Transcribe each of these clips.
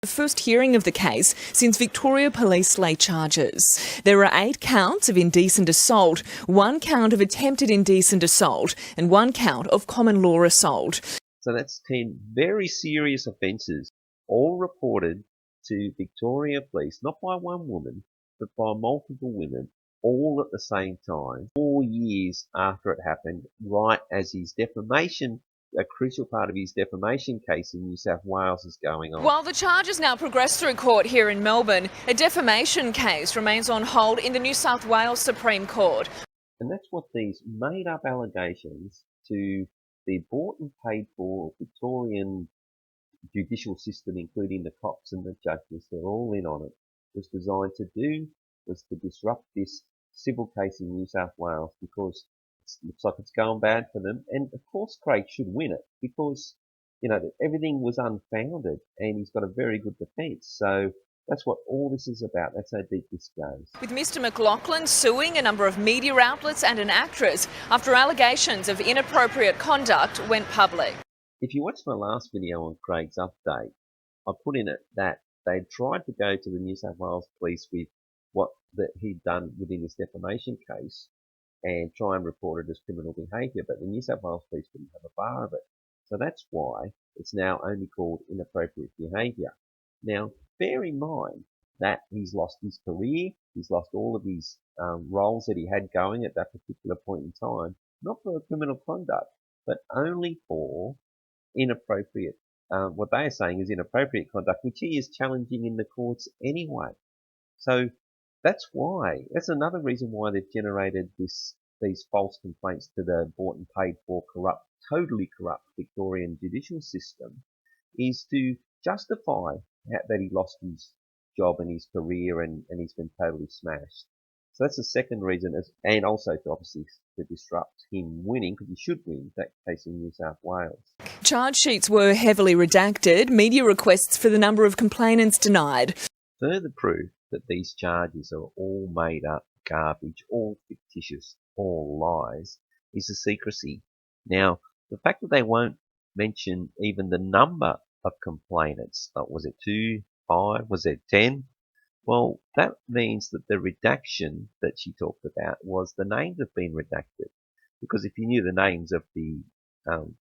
The first hearing of the case since Victoria Police lay charges. There are 8 counts of indecent assault, 1 count of attempted indecent assault and 1 count of common law assault. So that's 10 very serious offences, all reported to Victoria Police, not by one woman, but by multiple women, all at the same time, 4 years after it happened, right as his defamation, a crucial part of his defamation case in New South Wales is going on. While the charges now progress through court here in Melbourne, a defamation case remains on hold in the New South Wales Supreme Court. And that's what these made-up allegations to the bought and paid for Victorian judicial system, including the cops and the judges, they're all in on it, was designed to do, was to disrupt this civil case in New South Wales because it looks like it's going bad for them. And of course Craig should win it because, you know, everything was unfounded and he's got a very good defence. So that's what all this is about. That's how deep this goes. With Mr McLachlan suing a number of media outlets and an actress after allegations of inappropriate conduct went public. If you watch my last video on Craig's update, I put in it that they'd tried to go to the New South Wales Police with what that he'd done within this defamation case and try and report it as criminal behaviour, but the New South Wales Police didn't have a bar of it. So that's why it's now only called inappropriate behaviour. Now, bear in mind that he's lost his career, he's lost all of his roles that he had going at that particular point in time, not for criminal conduct, but only for inappropriate, what they are saying is inappropriate conduct, which he is challenging in the courts anyway. So that's another reason why they've generated these false complaints to the bought and paid for totally corrupt Victorian judicial system, is to justify that he lost his job and his career and he's been totally smashed. So that's the second reason, and also to disrupt him winning, because he should win that case in New South Wales. Charge sheets were heavily redacted, media requests for the number of complainants denied. Further proof that these charges are all made up garbage, all fictitious, all lies, is the secrecy. Now, the fact that they won't mention even the number of complainants, was it 2, 5, was it 10? Well, that means that the redaction that she talked about was the names have been redacted. Because if you knew the names of the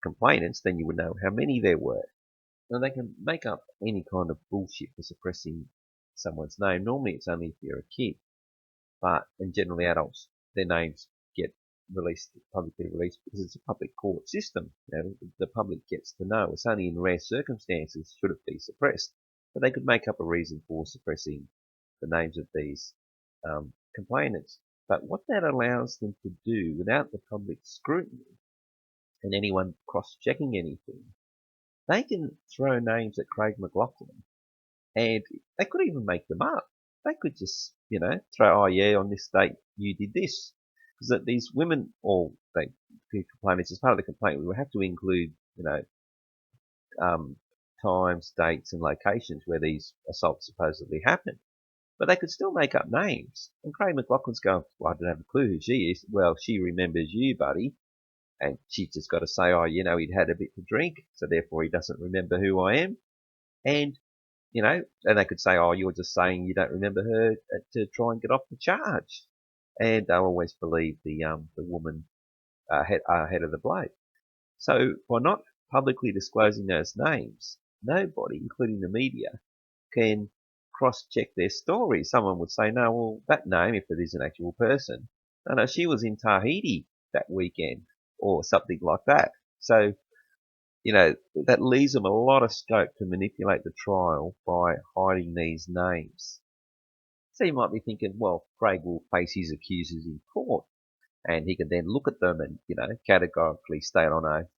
complainants, then you would know how many there were. Now, they can make up any kind of bullshit for suppressing someone's name. Normally, it's only if you're a kid. And generally adults, their names get publicly released because it's a public court system. You know, the public gets to know. It's only in rare circumstances should it be suppressed. But they could make up a reason for suppressing the names of these complainants. But what that allows them to do without the public scrutiny and anyone cross-checking anything, they can throw names at Craig McLachlan and they could even make them up. They could just, throw, oh yeah, on this date you did this. Because these women, or complainants, as part of the complaint, we would have to include, times, dates and locations where these assaults supposedly happened. But they could still make up names. And Craig McLachlan's going, well, I don't have a clue who she is. Well, she remembers you, buddy. And she's just got to say, oh, he'd had a bit to drink, so therefore he doesn't remember who I am. And, and they could say, oh, you're just saying you don't remember her to try and get off the charge. And they'll always believe the woman ahead of the bloke. So by not publicly disclosing those names, nobody, including the media, can cross-check their story. Someone would say, no, well, that name, if it is an actual person, no, she was in Tahiti that weekend, or something like that. So, that leaves them a lot of scope to manipulate the trial by hiding these names. So you might be thinking, well, Craig will face his accusers in court, and he can then look at them and, categorically state on oath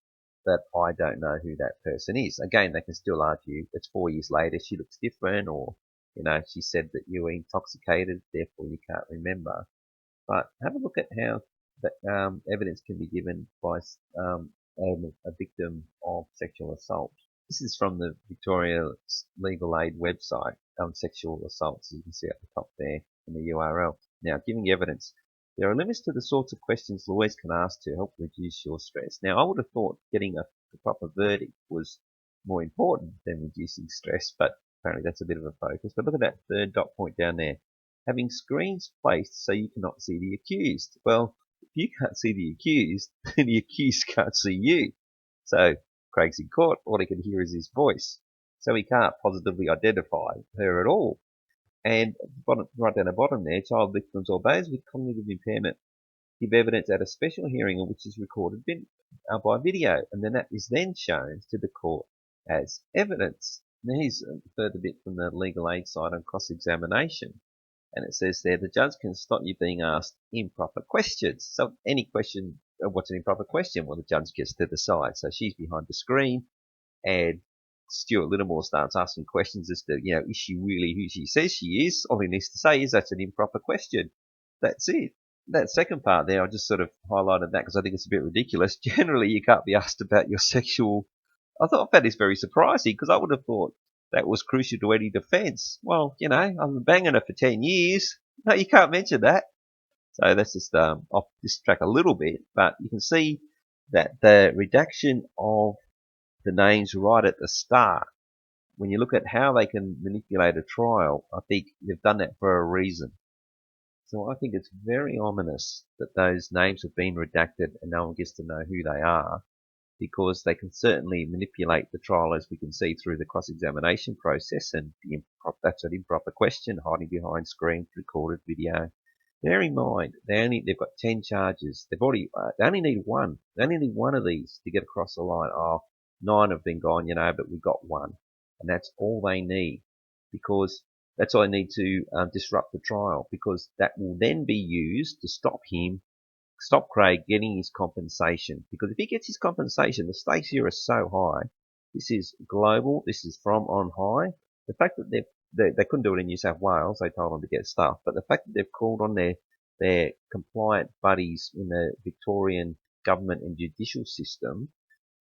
that I don't know who that person is. Again, they can still argue it's 4 years later, she looks different, or, she said that you were intoxicated, therefore you can't remember. But have a look at how that evidence can be given by a victim of sexual assault. This is from the Victoria Legal Aid website, sexual assaults, as you can see at the top there in the URL. Now, giving evidence. There are limits to the sorts of questions lawyers can ask to help reduce your stress. Now, I would have thought getting a proper verdict was more important than reducing stress, but Apparently that's a bit of a focus. But look at that third dot point down there. Having screens placed so you cannot see the accused. Well, if you can't see the accused, then the accused can't see you. So Craig's in court. All he can hear is his voice. So he can't positively identify her at all. And right down the bottom there, child victims or those with cognitive impairment give evidence at a special hearing in which is recorded by video, and then that is then shown to the court as evidence. Now here's a further bit from the legal aid side on cross-examination, and it says there the judge can stop you being asked improper questions. So any question, what's an improper question? Well, the judge gets to decide. So she's behind the screen, and Stuart Littlemore starts asking questions as to, is she really who she says she is? All he needs to say is that's an improper question. That's it. That second part there, I just sort of highlighted that because I think it's a bit ridiculous. Generally, you can't be asked about your sexual. I thought that is very surprising because I would have thought that was crucial to any defence. Well, I've been banging her for 10 years. No, you can't mention that. So that's just off this track a little bit, but you can see that the redaction of the names right at the start, when you look at how they can manipulate a trial, I think they've done that for a reason. So I think it's very ominous that those names have been redacted and no one gets to know who they are, because they can certainly manipulate the trial, as we can see through the cross-examination process, and that's an improper question, hiding behind screens, recorded video. Bear in mind, they've got 10 charges. They only need one. They only need one of these to get across the line. Oh, 9 have been gone, but we've got one, and that's all they need, because that's all they need to disrupt the trial, because that will then be used to stop Craig getting his compensation. Because if he gets his compensation, the stakes here are so high. This is global. This is from on high. The fact that they couldn't do it in New South Wales, they told them to get stuff. But the fact that they've called on their compliant buddies in the Victorian government and judicial system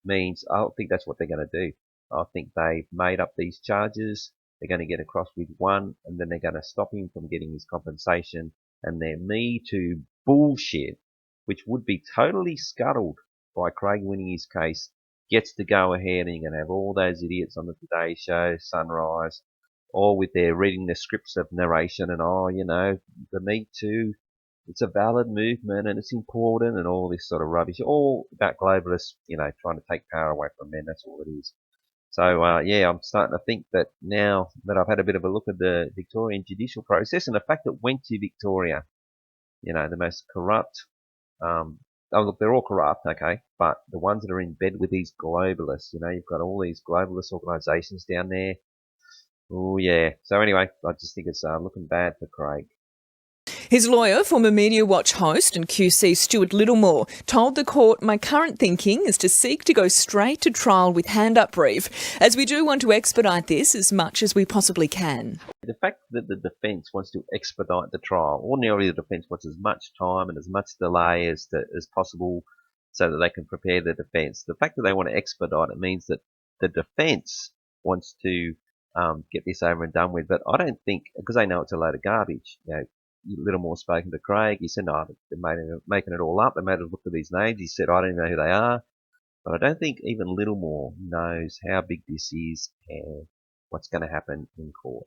means I don't think that's what they're going to do. I think they've made up these charges. They're going to get across with one, and then they're going to stop him from getting his compensation. And their Me Too bullshit, which would be totally scuttled by Craig winning his case, gets to go ahead, and you're going to have all those idiots on the Today Show, Sunrise, all with their reading the scripts of narration and, the Me Too, it's a valid movement and it's important and all this sort of rubbish, all about globalists, trying to take power away from men. That's all it is. So, I'm starting to think that now that I've had a bit of a look at the Victorian judicial process and the fact that it went to Victoria, the most corrupt, look, they're all corrupt, okay, but the ones that are in bed with these globalists, you've got all these globalist organisations down there. Oh, yeah. So anyway, I just think it's looking bad for Craig. His lawyer, former Media Watch host and QC Stuart Littlemore, told the court, "My current thinking is to seek to go straight to trial with hand-up brief, as we do want to expedite this as much as we possibly can." The fact that the defence wants to expedite the trial, ordinarily the defence wants as much time and as much delay as possible so that they can prepare the defence. The fact that they want to expedite it means that the defence wants to get this over and done with. But I don't think, because they know it's a load of garbage, Littlemore spoken to Craig. He said, no, they're making it all up. They made us look at these names. He said, I don't even know who they are. But I don't think even Littlemore knows how big this is and what's going to happen in court.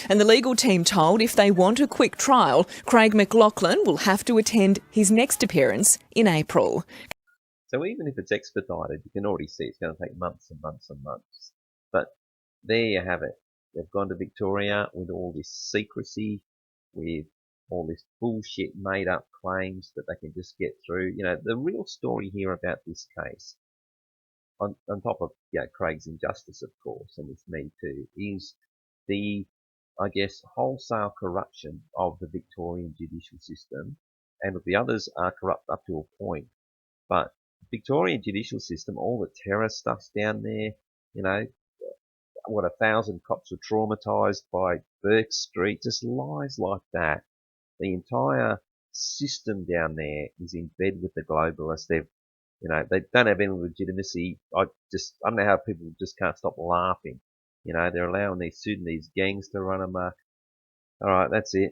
And the legal team told if they want a quick trial, Craig McLachlan will have to attend his next appearance in April. So even if it's expedited, you can already see it's going to take months and months and months. But there you have it. They've gone to Victoria with all this secrecy, with all this bullshit made up claims that they can just get through. The real story here about this case, on top of Craig's injustice, of course, and his Me Too, is the, I guess, wholesale corruption of the Victorian judicial system. And the others are corrupt up to a point. But Victorian judicial system, all the terror stuff's down there, 1,000 cops were traumatised by Burke Street, just lies like that. The entire system down there is in bed with the globalists. They don't have any legitimacy. I don't know how people just can't stop laughing. They're allowing these Sudanese gangs to run amok. All right, that's it.